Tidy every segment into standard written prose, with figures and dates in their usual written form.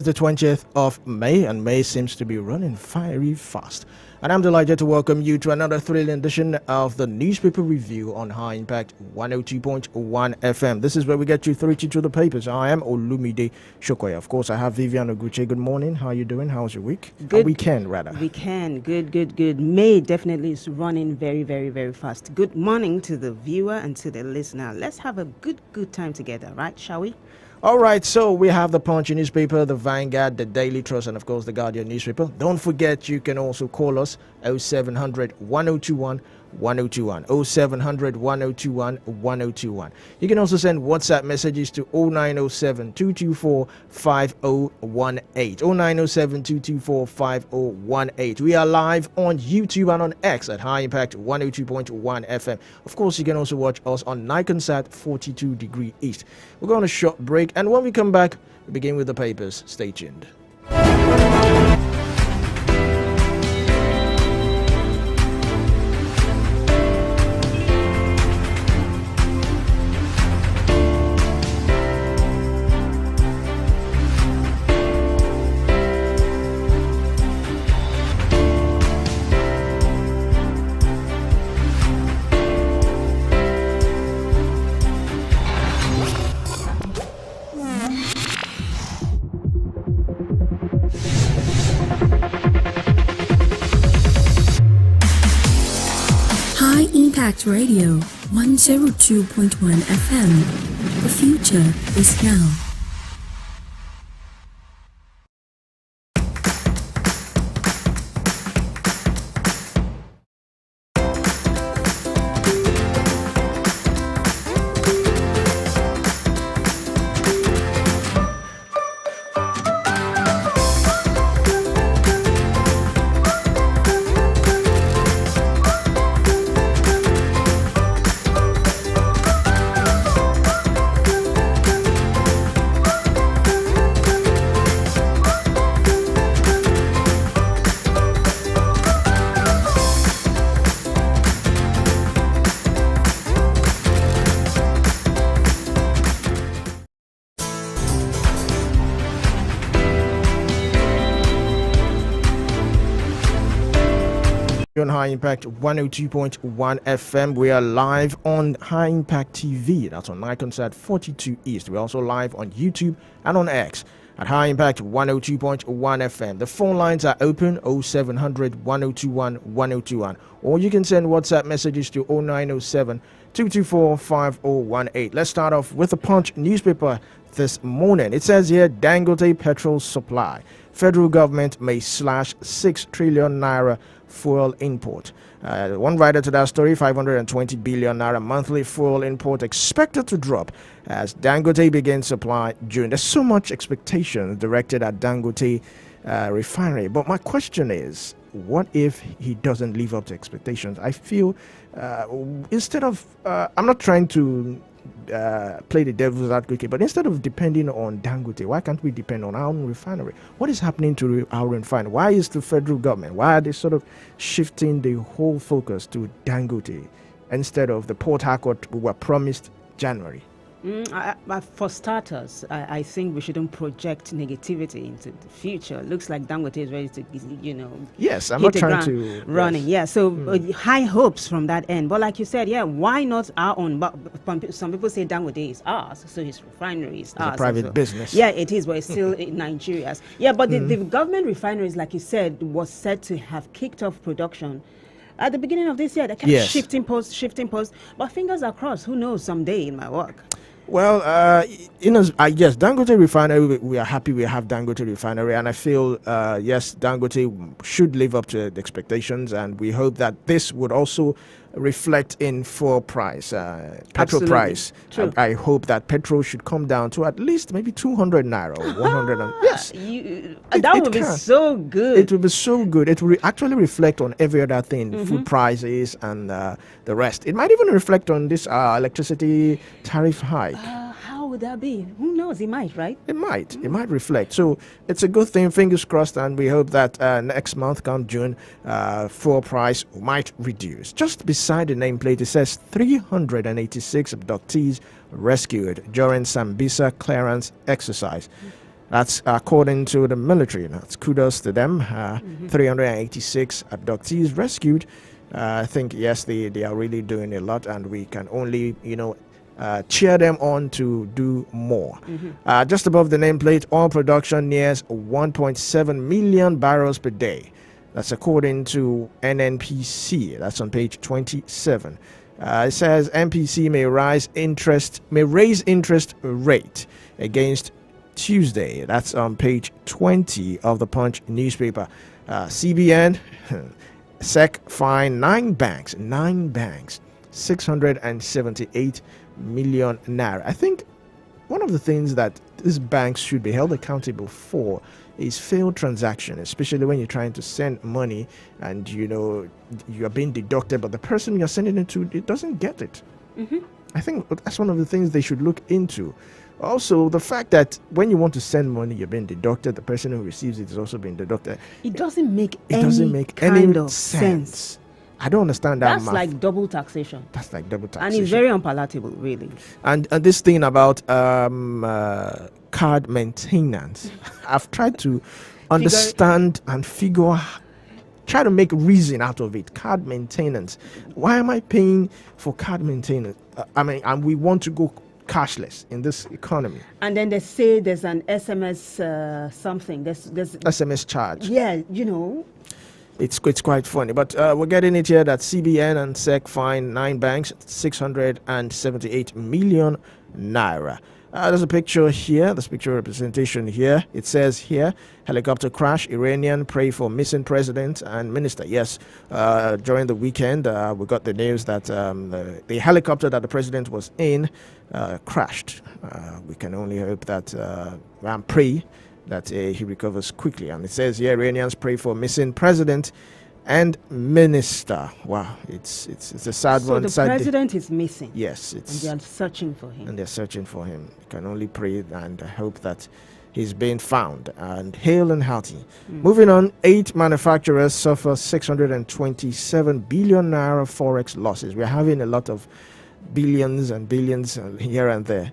The 20th of May, and May seems to be running very fast. And I'm delighted to welcome you to another thrilling edition of the Newspaper Review on High Impact 102.1 FM. This is where we get you through to the papers. I am Olumide Shokoya. Of course, I have Vivian Oguche. Good morning. How are you doing? How's your week? Good. Weekend, rather. Weekend. Good. May definitely is running very fast. Good morning to the viewer and to the listener. Let's have a good time together, right? Shall we? All right, so we have the Punch newspaper, the Vanguard, the Daily Trust, and of course the Guardian newspaper. Don't forget, you can also call us 0700 1021 1021 0700 1021 1021. You can also send WhatsApp messages to 0907 224 5018 0907 224 5018. We are live on YouTube and on X at High Impact 102.1 FM. Of course, you can also watch us on Nikonsat 42 degree east. We're going on a short break, and when we come back, we begin with the papers. Stay tuned. Impact Radio 102.1 FM. The future is now. On High Impact 102.1 FM. We are live on High Impact TV. That's on Nikonsat 42 East. We're also live on YouTube and on X at High Impact 102.1 FM. The phone lines are open 0700 1021 1021, or you can send WhatsApp messages to 0907 224 5018. Let's start off with the Punch newspaper this morning. It says here, Dangote petrol supply. Federal government may slash 6 trillion naira fuel import. One writer to that story, 520 billion naira monthly fuel import expected to drop as Dangote begins supply June. There's so much expectation directed at Dangote refinery. But my question is, what if he doesn't live up to expectations? I feel instead of, I'm not trying to play the devil's advocate, but instead of depending on Dangote, why can't we depend on our own refinery? What is happening to our refinery? Why is the federal government, why are they sort of shifting the whole focus to Dangote instead of the Port Harcourt we were promised January? For starters, I think we shouldn't project negativity into the future. Looks like Dangote is ready to, Yes, I'm not trying to running. Yes. Yeah, so high hopes from that end. But like you said, yeah, why not our own? But some people say Dangote is ours, so his refinery is ours. It's a private business. Yeah, it is, but it's still in Nigeria's. Yeah, but the government refineries, like you said, was said to have kicked off production at the beginning of this year. They kept shifting posts. But fingers are crossed. Who knows? Someday it might work. Well, yes, Dangote refinery, we are happy we have Dangote refinery, and I feel, yes, Dangote should live up to the expectations, and we hope that this would also reflect in fuel price, petrol Absolutely. price. True. I hope that petrol should come down to at least maybe 200 naira or 100. Yes. That would be so good. It would be so good. It will actually reflect on every other thing, food prices and the rest. It might even reflect on this electricity tariff hike. How would that be? Who knows? It might, right? It might. It might reflect. So it's a good thing. Fingers crossed, and we hope that next month, come June, fuel price might reduce. Just beside the nameplate, it says 386 abductees rescued during Sambisa clearance exercise. That's according to the military. That's kudos to them. 386 abductees rescued. I think, yes, they are really doing a lot, and we can only, cheer them on to do more. Just above the nameplate, oil production nears 1.7 million barrels per day. That's according to NNPC. That's on page 27. It says MPC may raise interest rate against Tuesday. That's on page 20 of the Punch newspaper. CBN, SEC fined 9 banks, 678 million naira. I think one of the things that these banks should be held accountable for is failed transaction, especially when you're trying to send money and you are being deducted, but the person you're sending it to, it doesn't get it. I think that's one of the things they should look into. Also, the fact that when you want to send money, you're being deducted, the person who receives it is also being deducted. It doesn't make any sense. I don't understand that. That's math. Like double taxation. That's like double taxation. And it's very unpalatable, really. And this thing about card maintenance, I've tried to understand and try to make reason out of it. Card maintenance. Why am I paying for card maintenance? And we want to go cashless in this economy. And then they say there's an SMS something. There's SMS charge. Yeah, It's quite funny, but we're getting it here that CBN and SEC fined 9 banks 678 million naira. There's a picture here. There's a picture representation here. It says here, helicopter crash, Iranian pray for missing president and minister. Yes, during the weekend, we got the news that the helicopter that the president was in crashed. We can only hope that and pray that he recovers quickly. And it says here, Iranians pray for missing president and minister. Wow, it's a sad one. So the president is missing. Yes, and they are searching for him. You can only pray and hope that he's being found and hale and healthy. Moving on, 8 manufacturers suffer 627 billion naira forex losses. We're having a lot of billions and billions here and there.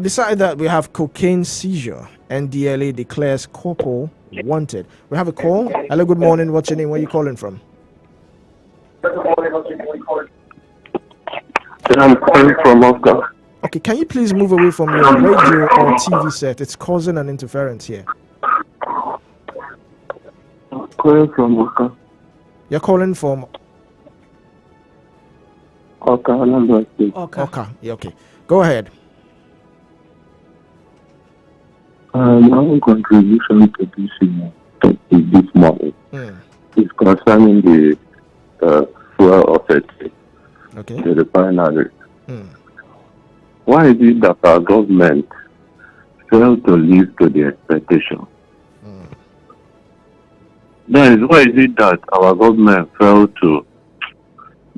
Beside that, we have cocaine seizure. NDLA declares corporal wanted. We have a call. Hello, good morning. What's your name? Where are you calling from? I'm calling from Oscar. Okay, can you please move away from your radio or TV set? It's causing an interference here. I'm calling from Oscar. You're calling from Oka, Anambra State. Okay. Yeah, okay. Go ahead. My own contribution to this morning is concerning the fuel offset, the refinery. Why is it that our government failed to live to the expectation? Why is it that our government failed to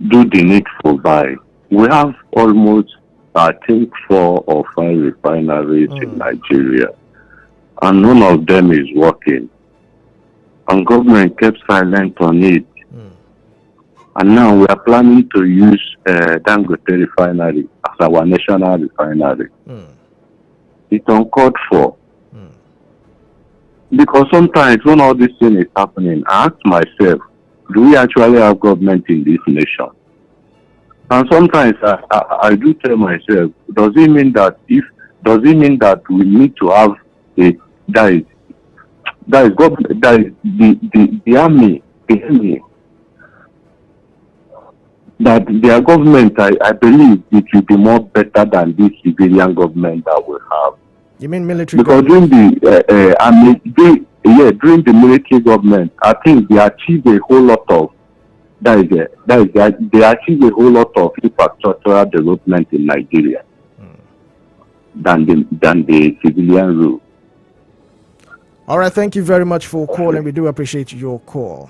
do the needful by? We have almost, I think, 4 or 5 refineries in Nigeria, and none of them is working. And government kept silent on it. And now we are planning to use Dangote refinery as our national refinery. It's uncalled for. Because sometimes when all this thing is happening, I ask myself, do we actually have government in this nation? And sometimes I do tell myself, does it mean that we need to have the army, that their government, I believe it will be more better than this civilian government that we have. You mean military? Because during the military government, I think they achieved a whole lot of they achieved a whole lot of infrastructural development in Nigeria than the civilian rule. All right, thank you very much for calling. We do appreciate your call.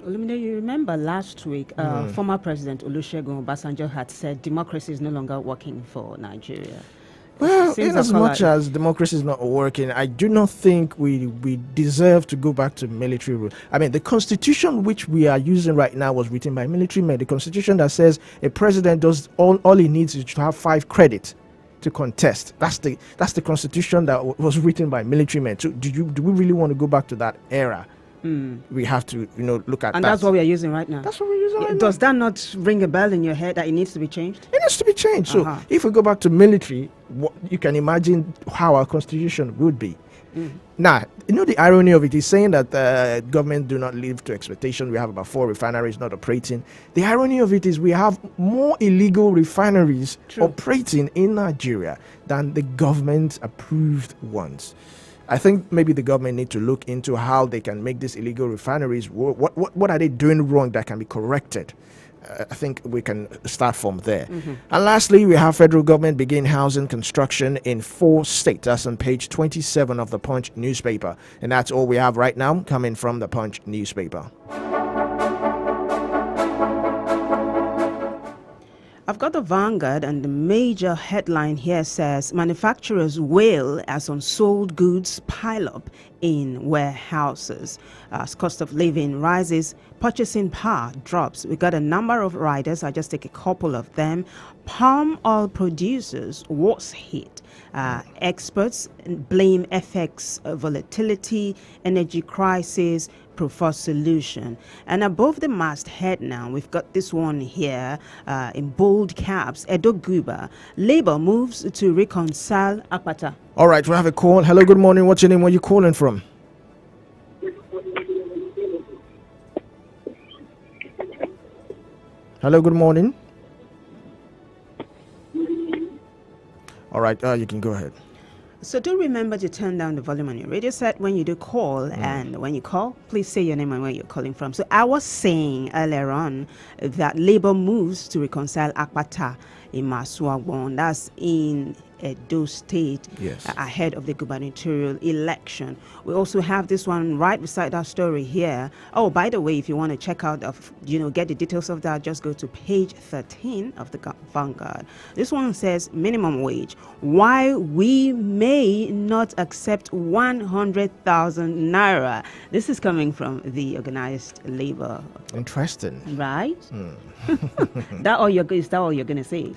Olumide, you remember last week, former President Olusegun Obasanjo had said democracy is no longer working for Nigeria. Well, in as much as democracy is not working, I do not think we deserve to go back to military rule. I mean, the constitution which we are using right now was written by military men. The constitution that says a president does all he needs is to have 5 credits. to contest. That's the constitution that was written by military men. So do we really want to go back to that era? We have to, look at that. And that's what we are using right now. That's what we're using right now. Does that not ring a bell in your head that it needs to be changed? It needs to be changed. So if we go back to military, you can imagine how our constitution would be. Now, the irony of it is saying that government do not live to expectation. We have about 4 refineries not operating. The irony of it is we have more illegal refineries operating in Nigeria than the government-approved ones. I think maybe the government need to look into how they can make these illegal refineries. What are they doing wrong that can be corrected? I think we can start from there. And lastly, we have federal government begin housing construction in 4 states. That's on page 27 of the Punch newspaper. And that's all we have right now coming from the Punch newspaper. I've got the Vanguard, and the major headline here says manufacturers wail as unsold goods pile up in warehouses. As cost of living rises, purchasing power drops. We got a number of riders. I'll just take a couple of them. Palm oil producers was hit. Experts blame FX volatility, energy crisis, prefer solution. And above the masthead now, we've got this one here in bold caps. Edo Guba, Labour moves to reconcile Akpata. All right, we have a call. Hello, good morning. What's your name? Where are you calling from? Hello, good morning. All right, you can go ahead. So do remember to turn down the volume on your radio set when you do call, and when you call, please say your name and where you're calling from. So I was saying earlier on that Labour moves to reconcile Akpata in Masuagbon. That's in Edo State, ahead of the gubernatorial election. We also have this one right beside that story here. Oh, by the way, if you want to check out, get the details of that, just go to page 13 of the Vanguard. This one says minimum wage. Why we may not accept 100,000 naira. This is coming from the organized labor. Interesting. Right? Is that all you're going to say?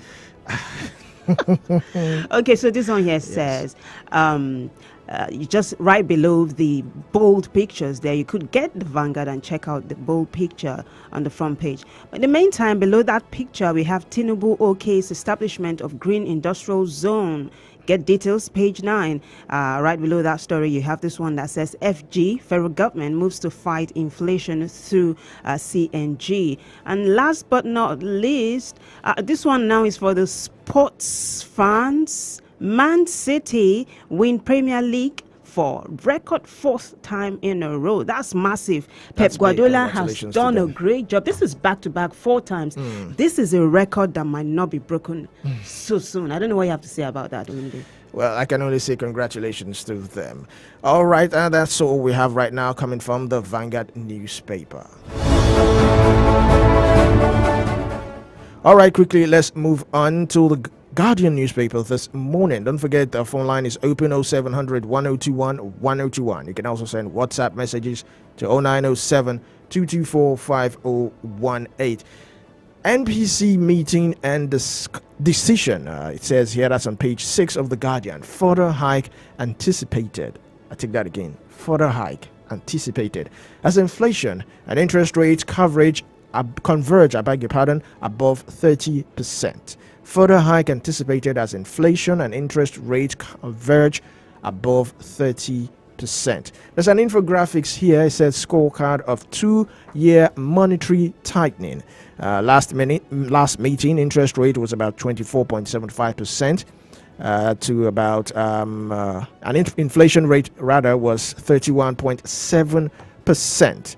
Okay, so this one here says, you just right below the bold pictures there, you could get the Vanguard and check out the bold picture on the front page. But in the meantime, below that picture, we have Tinubu OK's establishment of Green Industrial Zone. Get details, page 9. Right below that story, you have this one that says FG, federal government moves to fight inflation through CNG. And last but not least, this one now is for the sports fans. Man City win Premier League for record 4th time in a row. That's massive. Pep Guardiola has done a great job. This is back-to-back 4 times. This is a record that might not be broken so soon. I don't know what you have to say about that, Wendy. Well, I can only say congratulations to them. All right, and that's all we have right now coming from the Vanguard newspaper. All right, quickly, let's move on to the Guardian newspaper this morning. Don't forget the phone line is open 0700 1021 1021. You can also send WhatsApp messages to 0907 224 5018. NPC meeting and decision. It says here, that's on page 6 of the Guardian. Further hike anticipated. I take that again. Further hike anticipated as inflation and interest rates converge above 30%. Further hike anticipated as inflation and interest rates converge above 30%. There's an infographics here. It says scorecard of 2-year monetary tightening. Last meeting, interest rate was about 24.75%. To about inflation rate rather was 31.7%.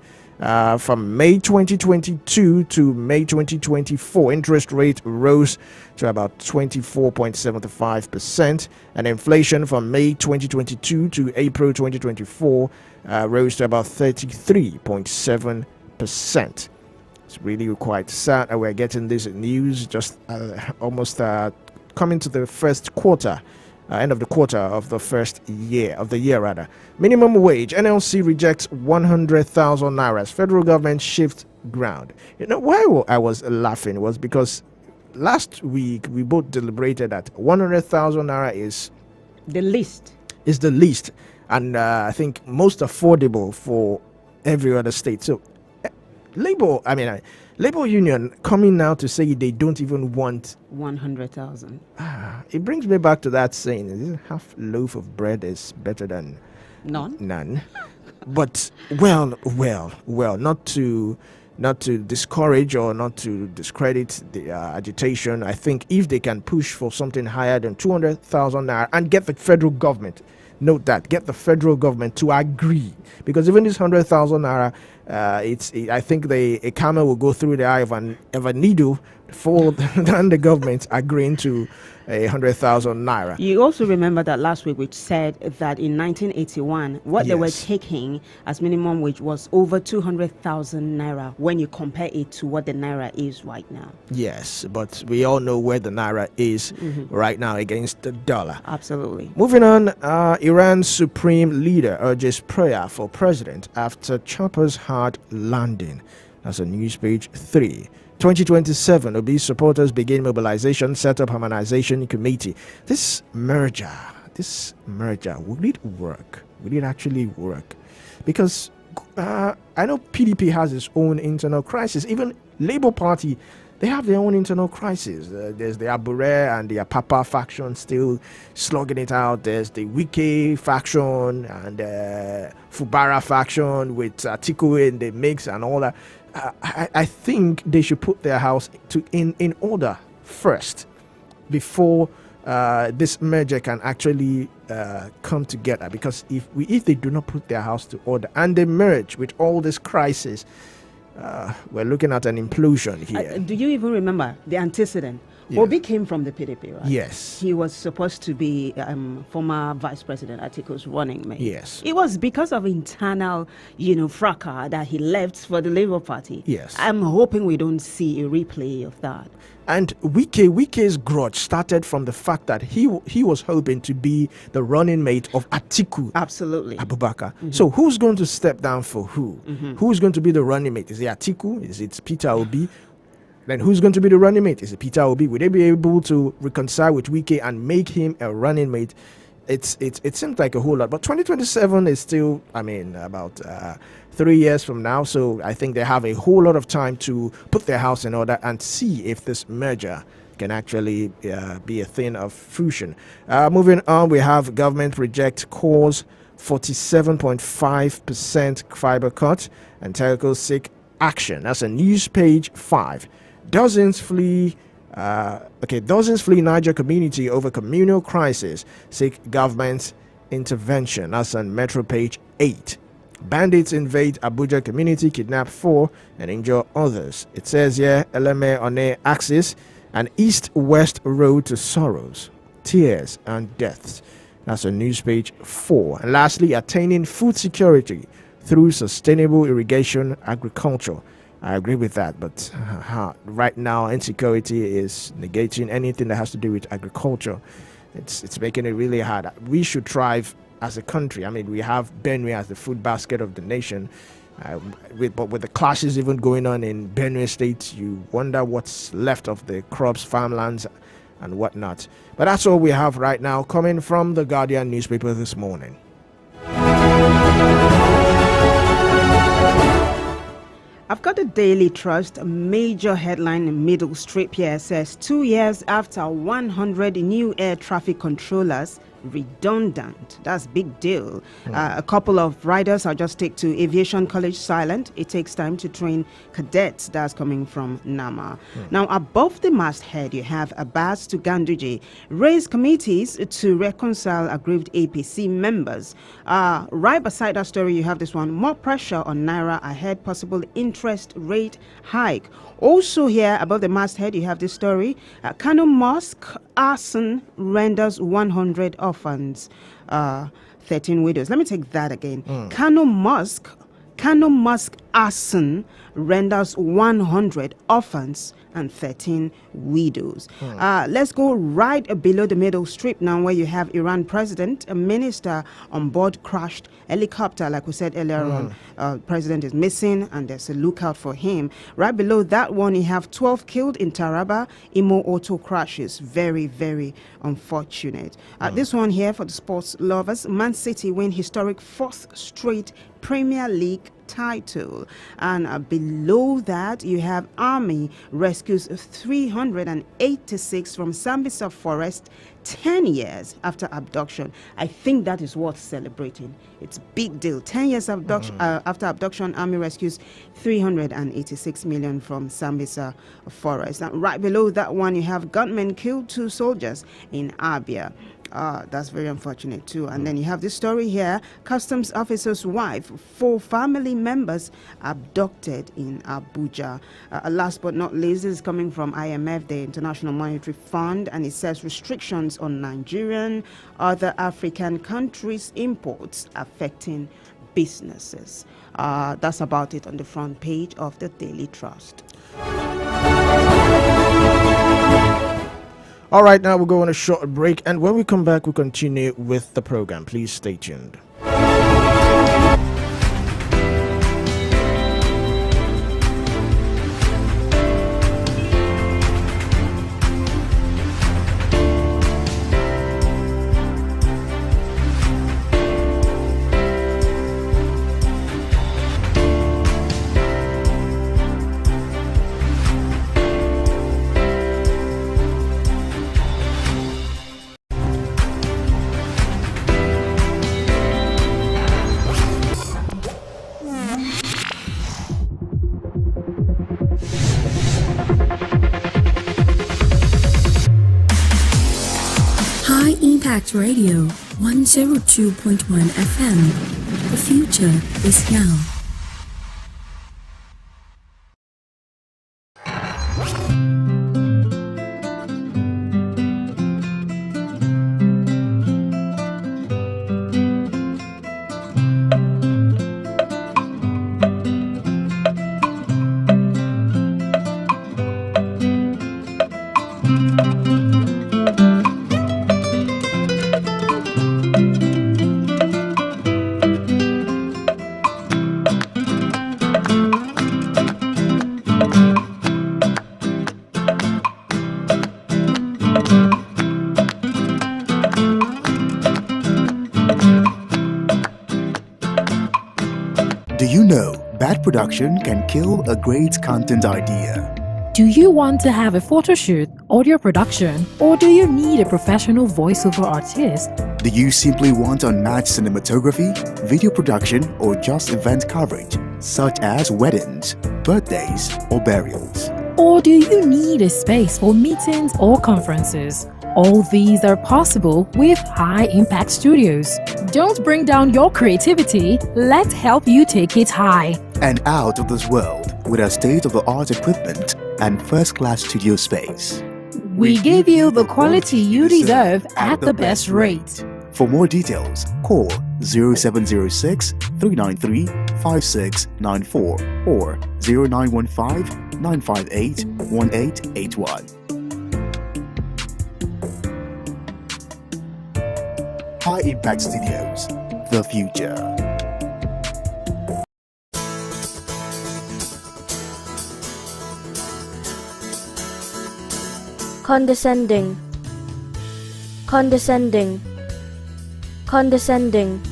From May 2022 to May 2024, interest rate rose to about 24.75%, and inflation from May 2022 to April 2024 rose to about 33.7%. It's really quite sad that we're getting this news just almost coming to the first quarter. End of the quarter of the first year of the year rather. Minimum wage. NLC rejects 100,000 naira. Federal government shifts ground. Why I was laughing was because last week we both deliberated that 100,000 naira is the least. Is the least, and I think most affordable for every other state. So, Labor Union coming now to say they don't even want 100,000. It brings me back to that saying: half loaf of bread is better than none. But well, not to discourage or not to discredit the agitation. I think if they can push for something higher than 200,000 naira and get the federal government, note that, get the federal government to agree, because even this 100,000 naira, I think a camel will go through the eye of a needle for the government agreeing to 100,000 naira. You also remember that last week we said that in 1981, what they were Yes. taking as minimum wage was over 200,000 naira when you compare it to what the naira is right now. Yes, but we all know where the naira is right now against the dollar. Absolutely. Moving on, Iran's supreme leader urges prayer for president after chopper's hard landing. That's on news page 3. 2027, Obi supporters begin mobilization, set up harmonization committee. This merger, will it work? Will it actually work? Because I know PDP has its own internal crisis. Even Labour Party, they have their own internal crisis. There's the Abure and the Apapa faction still slugging it out. There's the Wike faction and Fubara faction with Atiku in the mix and all that. I think they should put their house in order first before this merger can actually come together. Because if they do not put their house to order and they merge with all this crisis, we're looking at an implosion here. Do you even remember the antecedent? Yeah. Obi came from the PDP, right? Yes. He was supposed to be former Vice President Atiku's running mate. Yes. It was because of internal, fracas that he left for the Labour Party. Yes. I'm hoping we don't see a replay of that. And Wike's grudge started from the fact that he was hoping to be the running mate of Atiku. Absolutely. Abubakar. So who's going to step down for who? Who's going to be the running mate? Is it Atiku? Is it Peter Obi? Then who's going to be the running mate? Is it Peter Obi? Would they be able to reconcile with Wike and make him a running mate? It seems like a whole lot. But 2027 is still, about 3 years from now. So I think they have a whole lot of time to put their house in order and see if this merger can actually be a thing of fruition. Moving on, we have government reject cause 47.5% fiber cut and telcos seek action. That's a news page 5. Dozens flee Niger community over communal crisis, seek government intervention. That's on Metro page 8. Bandits invade Abuja community, kidnap 4 and injure others. It says here, Eleme One axis, an east-west road to sorrows, tears and deaths. That's on news page 4. And lastly, attaining food security through sustainable irrigation agriculture. I agree with that, but right now insecurity is negating anything that has to do with agriculture. It's making it really hard. We should thrive as a country. We have Benue as the food basket of the nation, but with the clashes even going on in Benue State, you wonder what's left of the crops, farmlands, and whatnot. But that's all we have right now, coming from the Guardian newspaper this morning. I've got a Daily Trust, a major headline in middle strip here says 2 years after 100 new air traffic controllers redundant. That's big deal. A couple of riders are just take to Aviation College silent. It takes time to train cadets. That's coming from NAMA. Now, above the masthead, you have Abbas to Ganduje raise committees to reconcile aggrieved APC members. Right beside that story, you have this one: more pressure on Naira ahead possible interest rate hike. Also here above the masthead, you have this story: Kano Mosque arson renders 100 orphans, 13 widows. Let me take that again. Kano Mosque arson renders 100 orphans and 13 widows. Let's go right below the middle strip now, where you have Iran president, a minister on board crashed helicopter. Like we said earlier on, president is missing and there's a lookout for him. Right below that one, you have 12 killed in Taraba, Imo auto crashes. Very, very unfortunate. This one here for the sports lovers, Man City win historic 4th straight Premier League title. And below that, you have Army rescues 386 from Sambisa forest 10 years after abduction. I think that is worth celebrating. It's big deal. 10 years after abduction, Army rescues 386 million from Sambisa forest. Now, right below that one, you have gunmen killed 2 soldiers in Abia. That's very unfortunate too. And then you have this story here: customs officer's wife, 4 family members abducted in Abuja. Last but not least, this is coming from IMF, the International Monetary Fund, and it says restrictions on Nigerian, other African countries' imports affecting businesses. That's about it on the front page of the Daily Trust. All right, now we'll go on a short break, and when we come back, we'll continue with the program. Please stay tuned. Impact Radio 102.1 FM. The future is now. Do you know bad production can kill a great content idea? Do you want to have a photo shoot, audio production, or do you need a professional voiceover artist? Do you simply want unmatched cinematography, video production, or just event coverage, such as weddings, birthdays, or burials? Or do you need a space for meetings or conferences? All these are possible with High Impact Studios. Don't bring down your creativity, let's help you take it high. And out of this world with our state-of-the-art equipment and first-class studio space. We give you the quality you deserve at the best rate. For more details, call 0706 393 5694 or 0915 958 1881. High Impact Studios, the future. Condescending, condescending, condescending.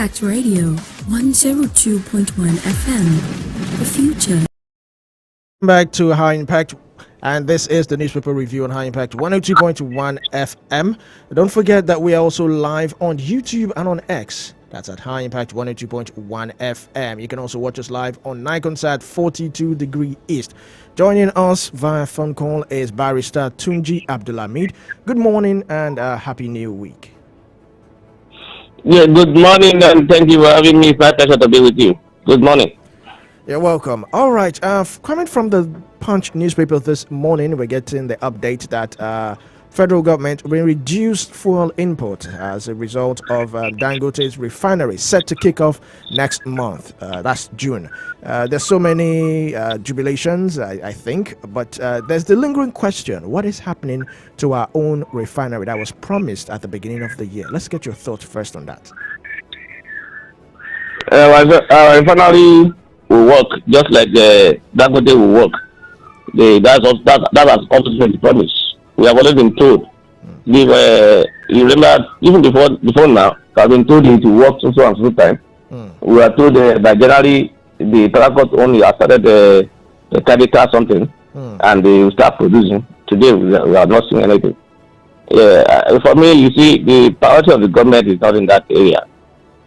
Impact Radio 102.1 FM. The future. Back to High Impact, and this is the newspaper review on High Impact 102.1 FM. Don't forget that we are also live on YouTube and on X. That's at High Impact 102.1 FM. You can also watch us live on Niconsat 42 degree East. Joining us via phone call is Barrister Tunji Abdulhamid. Good morning and happy new week. Yeah, good morning and thank you for having me. It's my pleasure to be with you. Good morning. You're welcome. All right. Coming from the Punch newspaper this morning, we're getting the update that federal government will reduce fuel import as a result of Dangote's refinery set to kick off next month. That's June. There's so many jubilations, I think, but there's the lingering question: what is happening to our own refinery that was promised at the beginning of the year? Let's get your thoughts first on that. Our refinery will work just like Dangote will work. That has also been the promise. We have already been told. You remember, even before now, we have been told it to work so and so time. We were told that generally the Tarakot only has started the chemical something, and they will start producing. Today we are not seeing anything. For me, you see, the priority of the government is not in that area.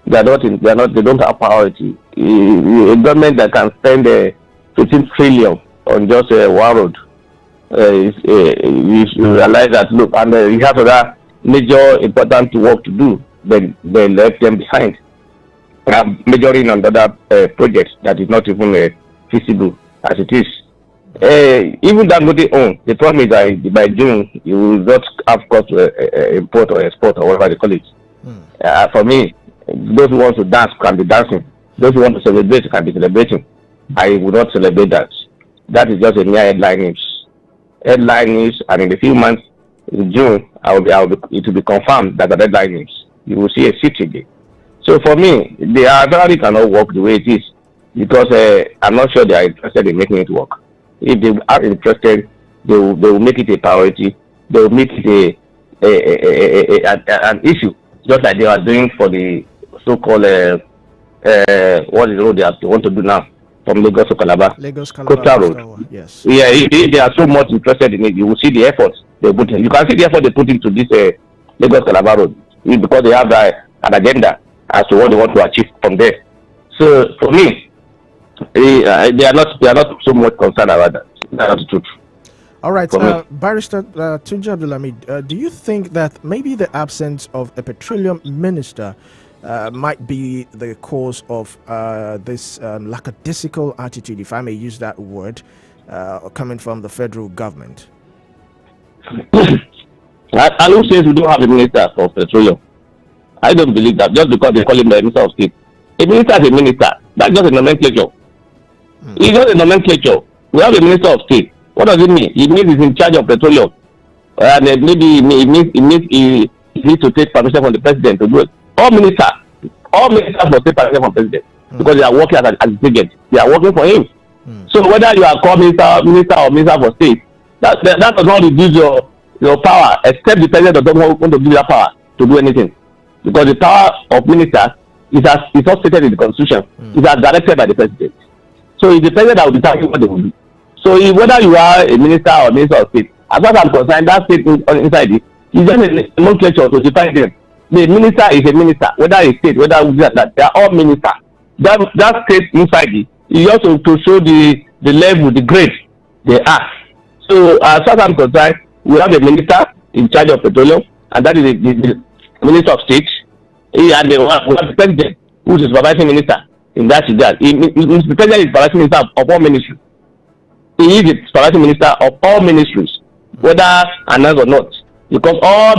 They don't have priority. A government that can spend 15 trillion on just one road, you realize that, look, and you have other major important work to do, then they left them behind. Majoring on other projects that is not even feasible as it is. Even Dangote own, the problem is that by June, you will not have cost to import or export or whatever they call it. For me, those who want to dance can be dancing. Those who want to celebrate can be celebrating. I would not celebrate that. That is just a mere headline news. Headline news, and in a few months, in June, it will be confirmed that the headline news. You will see a shift again. So for me, they actually cannot work the way it is, because I'm not sure they are interested in making it work. If they are interested, they will make it a priority. They will make it an issue, just like they are doing for the so-called what is the road they want to do now from Lagos to Calabar. Coastal Road. Yes. Yeah, if they are so much interested in it, you will see the efforts they put in. You can see the effort they put into this Lagos Calabar Road, because they have an agenda as to what they want to achieve from there. So for me, they are not so much concerned about that. That's the truth. All right, Barrister Tunji Abdulhamid, do you think that maybe the absence of a petroleum minister might be the cause of this lackadaisical attitude, if I may use that word, coming from the federal government? I who says we don't have a minister for petroleum? I don't believe that just because they call him the Minister of State. A minister is a minister. That's just a nomenclature. It's just a nomenclature. We have a Minister of State. What does it mean? It means he's in charge of petroleum. And maybe he needs to take permission from the president to do it. All ministers must take permission from the president, because they are working as a agent. They are working for him. So whether you are called minister or minister for state, that does not reduce your power, except the president does not want to give you that power to do anything. Because the power of ministers is not stated in the constitution. It is directed by the president. So it's the president that will determine what they will do. So whether you are a minister or minister of state, as far as I'm concerned, that state inside it is just a nomenclature to define them. The minister is a minister, whether a state, whether that, they are all ministers. That state inside it is also to show the level, the grade they are. So as far as I'm concerned, we have a minister in charge of petroleum, and that is the Minister of State, and we have the president, who is the supervising minister in that regard. The president is supervising minister of all ministries. He is the supervising minister of all ministries, whether announced or not, because all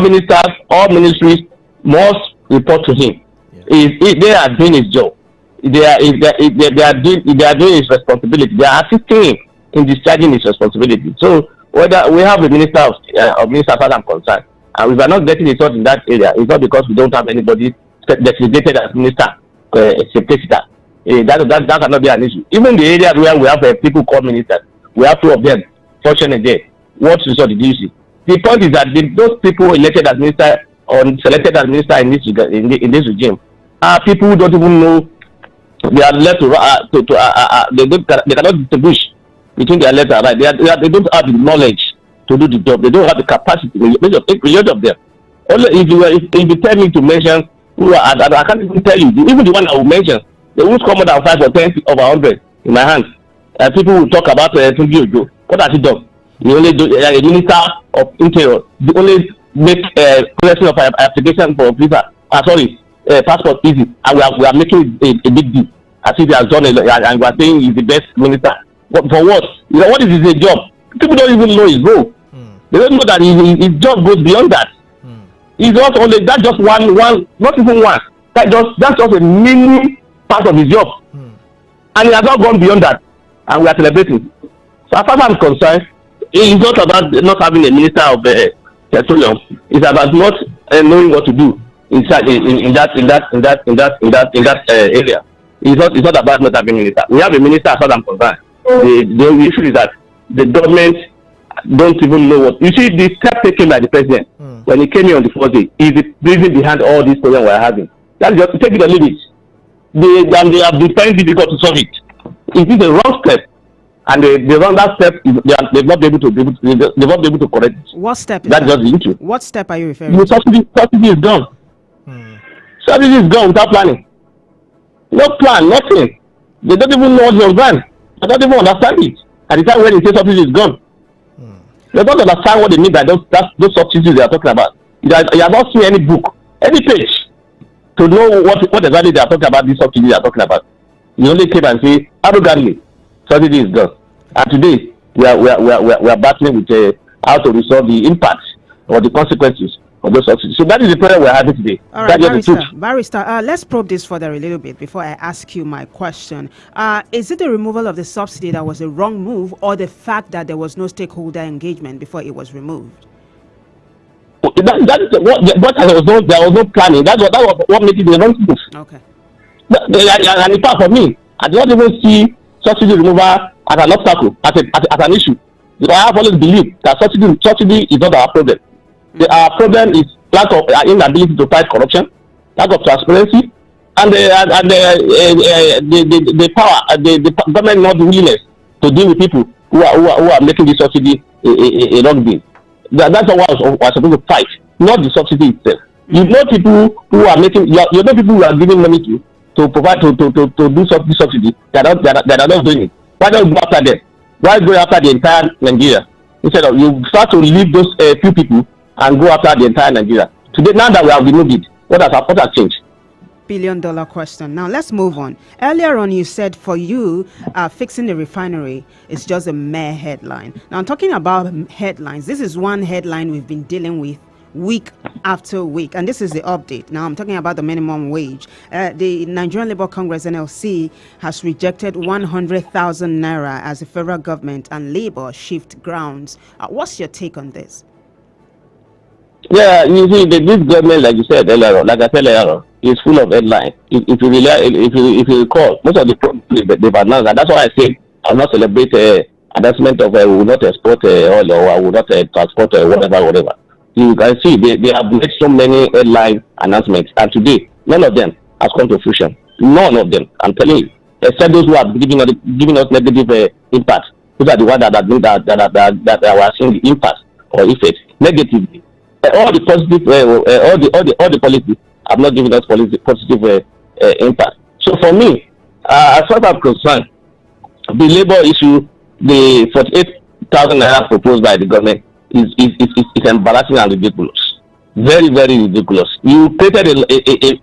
ministries must report to him. If they are doing his job, they are doing his responsibility. They are assisting him in discharging his responsibility. So whether we have a minister of minister, as far as I'm concerned, and if we are not getting a sort in that area, it's not because we don't have anybody designated as minister, that cannot be an issue. Even the areas where we have people called ministers, we have two of them functioning there. What result did you see? The point is that those people elected as minister or selected as minister in this regime, people who don't even know they are left to they cannot distinguish between their left and right. They don't have the knowledge to do the job. They don't have the capacity. Majority of them. Only if you tell me to mention who I can't even tell you. Even the one I will mention, they won't come more than 5 or 10 over 100 in my hands. People will talk about Tunji Ojo. What has he done? He only do a minister of interior. They only make collection of application for visa. Passport easy, and we are making a big deal. As if he has done a lot, and we are saying he's the best minister. But for what? What is his job? People don't even know his role. They don't know that his job goes beyond that. He's not only that's just one, not even one. That's just a mini part of his job, and he has not gone beyond that. And we are celebrating. So as far as I'm concerned, it's not about not having a minister of petroleum. It's about not knowing what to do in that area. It's not about not having a minister. We have a minister as far as I'm concerned. The issue is that the government don't even know what. You see, the step taken by the president when he came here on the 4th day is the reason behind all these problems we're having. That's just take it or leave it. They have been finding it difficult to solve it. It is the wrong step, and the wrong that step they've not been able to correct it. What step? That's just the issue. What step are you referring to? The subsidy is gone. Subsidy is gone without planning. No plan, nothing. They don't even know what's on plan. They don't even understand it. At the time when they say subsidy is gone, they don't understand what they mean by those subsidies they are talking about. You have not seen any book, any page to know what exactly they are talking about. These subsidies they are talking about. You only came and say arrogantly, subsidy is gone. And today we are battling with how to resolve the impact or the consequences of those subsidies. So that is the problem we are having today. All right, Barrister, let's probe this further a little bit before I ask you my question. Is it the removal of the subsidy that was a wrong move, or the fact that there was no stakeholder engagement before it was removed? That is what there was no planning. That was what made it the wrong move. Okay. And in fact, for me, I do not even see subsidy removal as an obstacle, as an issue. Because I have always believed that subsidy is not our problem. Our problem is lack of inability to fight corruption, lack of transparency, and the power, the government not willingness to deal with people who are making the subsidy a wrong deal. That's what I was supposed to fight, not the subsidy itself. You know people who are making, you know people who are giving money to provide to do subsidy. They are not doing it. Why don't you go after them? Why go after the entire Nigeria instead of you start to leave those few people and go after the entire Nigeria? Today, now that we have removed it, what has changed? Billion-dollar question. Now let's move on. Earlier on, you said for you, fixing the refinery is just a mere headline. Now I'm talking about headlines. This is one headline we've been dealing with week after week, and this is the update. Now I'm talking about the minimum wage. The Nigerian Labour Congress (NLC) has rejected 100,000 naira as the federal government and Labour shift grounds. What's your take on this? Yeah, you see, this government, like you said earlier, is full of headlines. If you recall, most of the problems they've announced, and that's why I say I will not celebrate announcement of we will not export oil, or I will not transport whatever. You can see they have made so many headline announcements, and today none of them has come to fruition. None of them, I'm telling you, except those who are giving us negative impact. Those are the ones that are seeing the impact or effects negatively. All the positive, all the policies have not given us positive impact. So for me, as far as I'm concerned, the labor issue, the 48,000 naira proposed by the government is embarrassing and ridiculous. Very, very ridiculous. You created a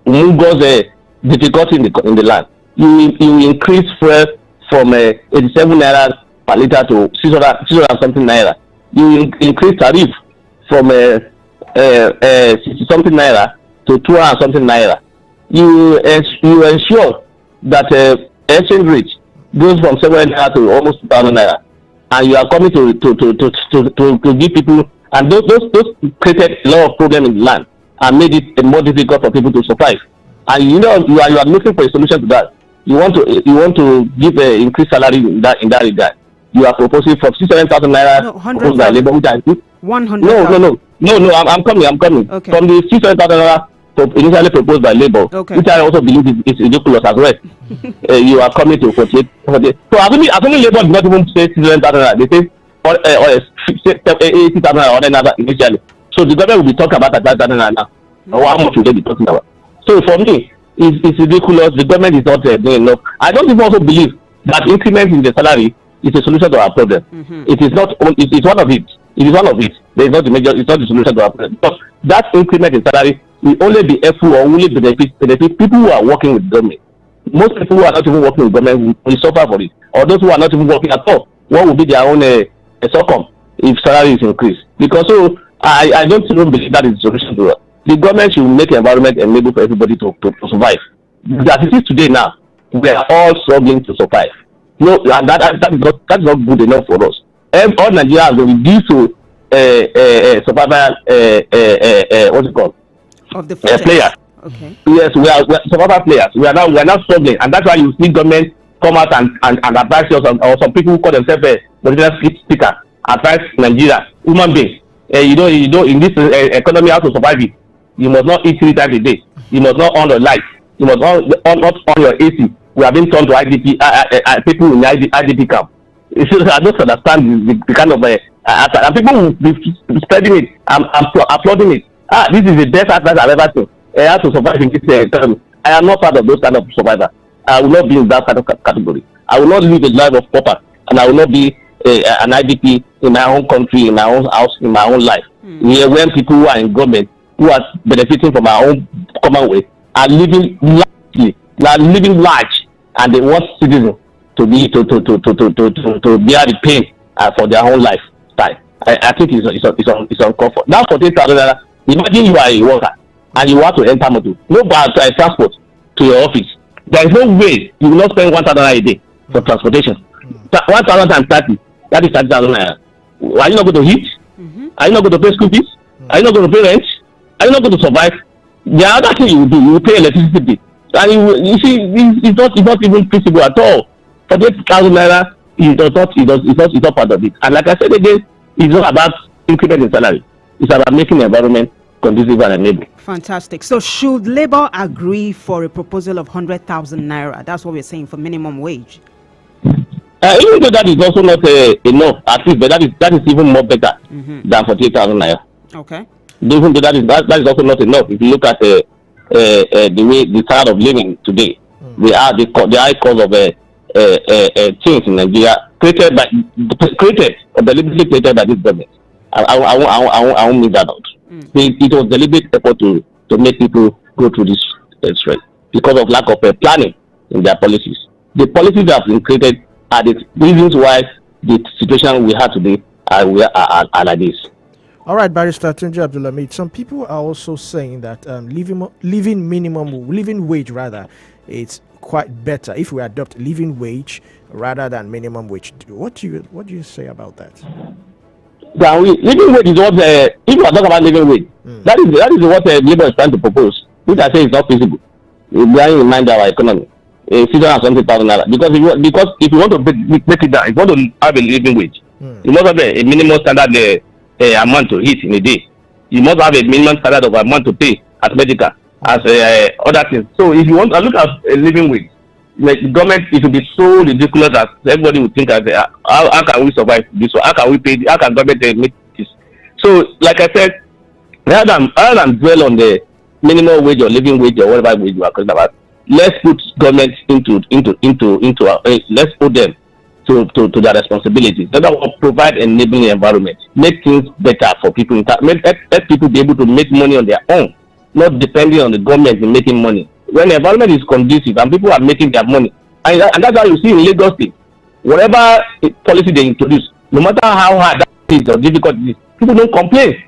humongous difficulty in the land. You increase fuel from 87 naira per liter to 600 something naira. You increase tariff from 60 something naira to 200 something naira. You ensure that exchange rate goes from 700 naira to almost 2,000 naira, and you are coming to give people, and those created a lot of problem in the land and made it more difficult for people to survive. And you are looking for a solution to that. You want to give increased salary in that regard. You are proposing from 67,000 naira by labor, which I think 100. No. I'm coming. Okay. From the 600,000 naira initially proposed by Labour, which I also believe is ridiculous as well. You are coming to 48. So assuming Labour did not even say 7,000, they say 80,000 initially. So the government will be talking about 5,000 now. Or how much will they be talking about? So for me, it's ridiculous. The government is not doing enough. I don't even also believe that increment in the salary is a solution to our problem. It is not. It's one of it. It is one of it. There is not the major. It's not the solution to our problem. Because that increment in salary will only be helpful or only benefit people who are working with government. Most people who are not even working with government will suffer for it. Or those who are not even working at all, what will be their own succumb if salary is increased? Because so I don't even believe that is the solution to it. The government should make the environment enable for everybody to survive. As it is today now, we are all struggling to survive. No, and that's not good enough for us. All Nigerians will be due to survival. What's it called? Of the players. Okay. Yes, we are survival players. We are now struggling, and that's why you see government come out and advise us, or some people who call themselves political speaker advise Nigeria human beings. You know, in this economy, how to survive it. You must not eat 3 times a day. You must not on the light. You must not on your AC. We have been turned to IDP people in the IDP camp. I don't understand the kind of and people will be spreading it. I'm applauding it. This is the best advice I've ever seen. How to survive in this economy. I am not part of those kind of survivors. I will not be in that kind of category. I will not live a life of pauper, and I will not be an IDP in my own country, in my own house, in my own life. When people who are in government, who are benefiting from our own commonwealth, are living large, and they want citizens to bear the pain for their own lifestyle. I think it's uncalled for. Now, 48,000. Imagine you are a worker and you want to enter motor, no transport to your office. There is no way you will not spend 1,000 a day for transportation. 1,000 times 30, that is 30,000 naira. Are you not going to eat? Are you not going to pay school fees? Are you not going to pay rent? Are you not going to survive? The other thing you will do, you will pay electricity bill. And you see, it's not even feasible at all. 48,000 naira is not part of it. And like I said again, it's not about increment in salary. It's about making the environment conducive and enabling. Fantastic. So should Labour agree for a proposal of 100,000 naira? That's what we're saying for minimum wage. Even though that is also not enough, at least, but that is even more better than 48,000 naira. Okay. Even though that is also not enough. If you look at the way the standard of living today, the high cost of things in Nigeria created or deliberately created by this government. I won't leave that out. It was deliberate effort to make people go through this stress because of lack of planning in their policies. The policies that have been created are the reasons why the situation we have today are like this. All right, Barrister Tunji Abdulhamid. Some people are also saying that living wage it's quite better if we adopt living wage rather than minimum wage. What do you say about that? Living wage is what if you are talking about living wage, that is what Labour is trying to propose, which I say is not feasible. Bearing in mind our economy, 670,000 naira. Because if you want to make it down, if you want to have a living wage, you must have a minimum standard amount to eat in a day. You must have a minimum standard of amount to pay as medical, as other things. So if you want to look at a living wage, like the government, it will be so ridiculous that everybody would think how can we survive this? How can we pay? How can government make this? So, like I said, rather than dwell on the minimum wage or living wage or whatever wage you are talking about, let's put government let's put them to their responsibilities. That will provide an enabling environment, make things better for people. Let people be able to make money on their own, not depending on the government in making money. When the environment is conducive and people are making their money, and that's why you see in Lagos State, whatever policy they introduce, no matter how hard that is or difficult it is, people don't complain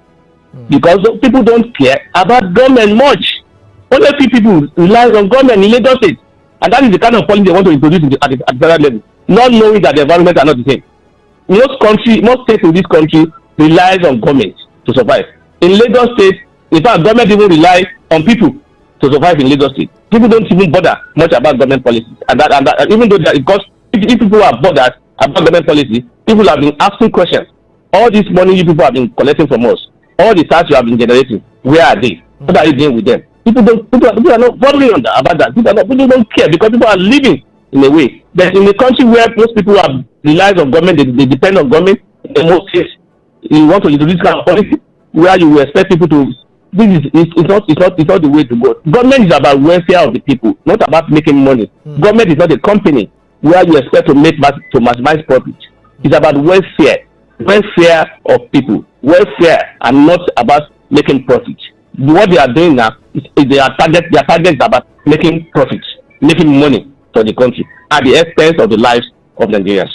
because people don't care about government much. Only few people rely on government in Lagos State, and that is the kind of policy they want to introduce at the federal level, not knowing that the environment are not the same. Most states in this country relies on government to survive. In Lagos State, in fact, government even rely on people to survive in Lagos State. People don't even bother much about government policies, and even though because if people are bothered about government policy, people have been asking questions. All this money you people have been collecting from us, all the tax you have been generating, where are they? What are you doing with them? People are not bothering about that. People don't care because people are living in a way. But in a country where most people are reliant on government, they depend on government. In most cases, you want to introduce kind of policy where you expect people to. It's not the way to go. Government is about welfare of the people, not about making money. Government is not a company where you expect to maximize profit. It's about welfare of people, welfare, and not about making profit. What they are doing now is their target is about making profits, making money for the country at the expense of the lives of Nigerians.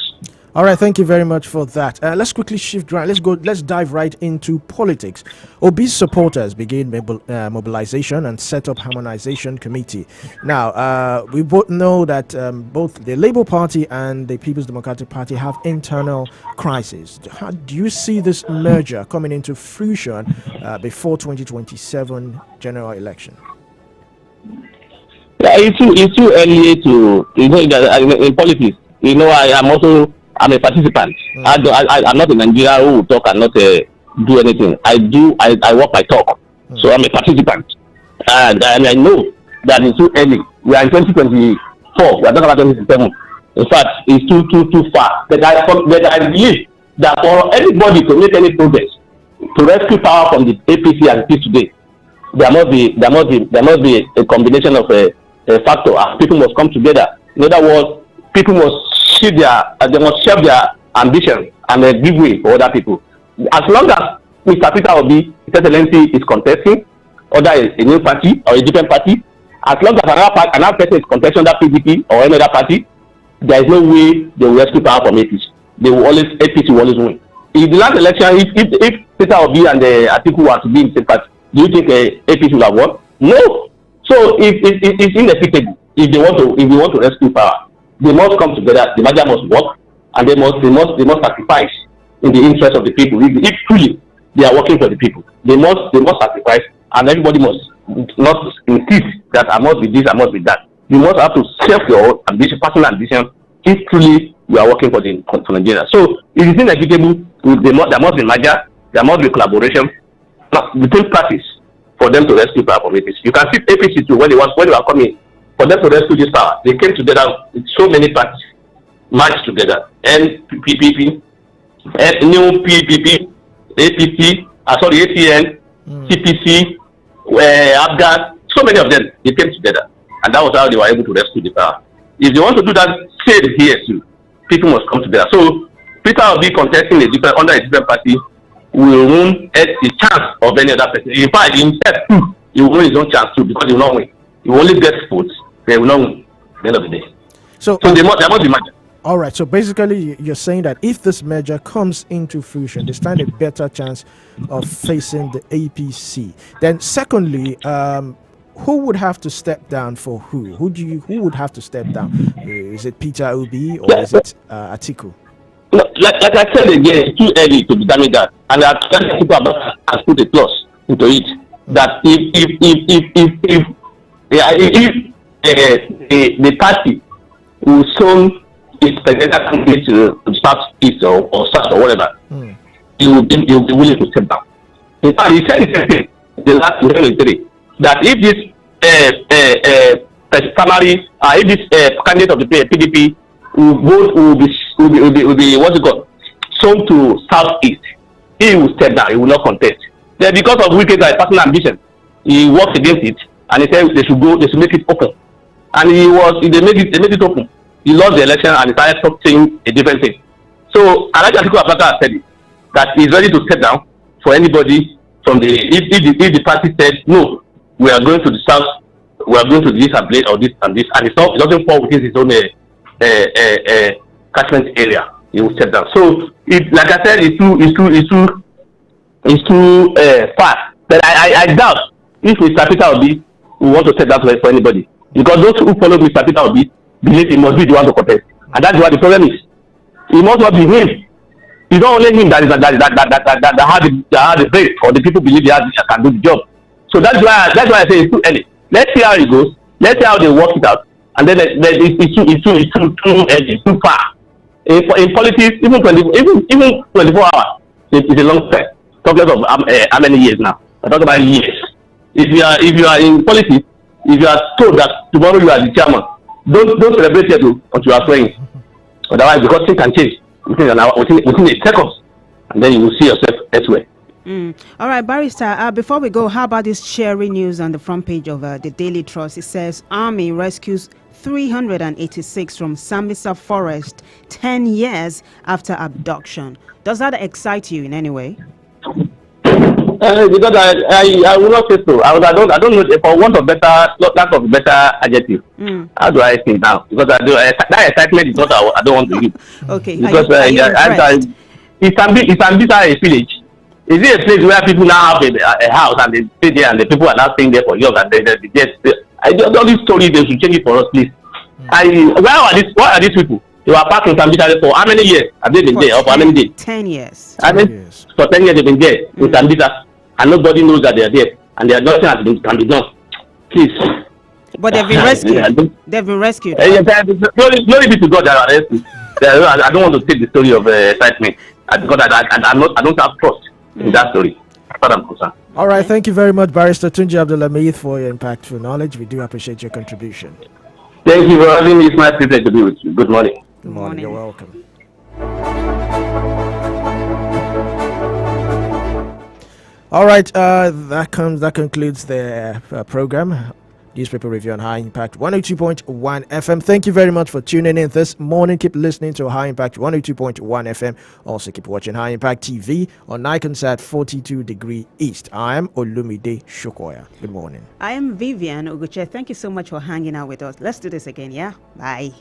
All right, thank you very much for that. Let's quickly shift right. Let's dive right into politics. Obi's supporters began mobilization and set up harmonization committee. Now, we both know that both the Labour Party and the People's Democratic Party have internal crises. How do you see this merger coming into fruition before 2027 general election? Yeah, it's too early to, in politics. I'm a participant. I'm not in Nigeria who will talk and not do anything. I walk my talk. So I'm a participant. And I know that it's too early. We are in 2024. We are talking about 2027. In fact, it's too far. But I believe that for anybody to make any progress, to rescue power from the APC as it is today, there must be a combination of a factor. People must come together. In other words, people must share their ambition and give way for other people. As long as Mr. Peter Obi, His Excellency, is contesting, other a new party or a different party, as long as another person is contesting that PDP or any other party, there is no way they will rescue power from APC. APC will always win. In the last election, if Peter Obi and Atiku were to be in the same party, do you think APC will have won? No. So it's inevitable. If they want to rescue power, they must come together. The merger must work, and they must sacrifice in the interest of the people. If truly they are working for the people, they must sacrifice, and everybody must not insist that I must be this, I must be that. You must have to self your ambition, personal ambition. If truly you are working for Nigeria, so it is inevitable. There must be merger. There must be collaboration between parties for them to rescue power from APC. You can see APC too when they were coming. For them to rescue this power, they came together with so many parties, marched together. NPP, new PPP, APC, ATN, CPC, Afghan, so many of them, they came together. And that was how they were able to rescue the power. If they want to do that, same here too. People must come together. So Peter will be contesting under a different party, will win the chance of any other person. In fact, in step 2, he will win his own chance too because he will not win. He will only get votes. They will not win at the end of the day. So there must be merger. All right. So basically, you're saying that if this merger comes into fruition, they stand a better chance of facing the APC. Then, secondly, who would have to step down for who? Who would have to step down? Is it Peter Obi or is it Atiku? No, like I said again, it's too early to determine that, and I tell people about and put a clause into it that if the party will soon its presidential candidate to Southeast or South or whatever, he will be willing to step down. In fact, he said the last 2023 that if this primary, if this candidate of the PDP will be what's it called, sown to Southeast, he will step down. He will not contest. Then because of Wike's personal ambition, he worked against it. And he said they should make it open. And they made it open. He lost the election and he started saying a different thing. So Alhaji Atiku Abubakar said it, that he's ready to step down for anybody from if the party said no, we are going to the south, we are going to this and this and this, and it doesn't fall within his own catchment area, he will step down. So like I said, it's too far. But I doubt if Mr. Peter Obi we want to set that for anybody, because those who follow Mr. Peter Obi believe he must be the one to contest, and that's why the problem is. It must not be him. It's not only him that has the faith, or the people believe he can do the job. So that's why I say it's too early. Let's see how it goes. Let's see how they work it out, and then it's too early, too far. In politics, even 24 hours, it's a long time. Talking of how many years now? I'm talking about years. if you are in politics, if you are told that tomorrow you are the chairman, don't celebrate it until you are swearing. Otherwise, because things can change within a second, and then you will see yourself elsewhere. All right, Barrister, before we go, how about this cheery news on the front page of the Daily Trust? It says, Army rescues 386 from Sambisa Forest 10 years after abduction. Does that excite you in any way? Because I will not say so. I don't know, for want of lack of better adjective. How do I think now? Because that excitement is what I don't want to use. Okay. Because it's Sambisa a village. Is it a place where people now have a house and they stay there and the people are now staying there for years and they just all these stories, they should change it for us, please. Why are these people? They were parked in Sambisa for how many years have they been there? Or for how many days? 10 years. For 10 years they've been there in Sambisa and nobody knows that they are there and there nothing can be done. Please. But they've been rescued. They've been rescued. Glory be to God that are rescued. I don't want to take the story of excitement because I don't have trust in that story. That's what I'm concerned. All right, thank you very much, Barrister Tunji Abdulhamid, for your impactful knowledge. We do appreciate your contribution. Thank you for having me. It's my pleasure to be with you. Good morning. Good morning. You're welcome. All right, that concludes the program. Newspaper review on High Impact 102.1 FM. Thank you very much for tuning in this morning. Keep listening to High Impact 102.1 FM. Also keep watching High Impact TV on Niconsat 42 degree east. I am Olumide Shokoya. Good morning. I am Vivian Oguche. Thank you so much for hanging out with us. Let's do this again, yeah? Bye.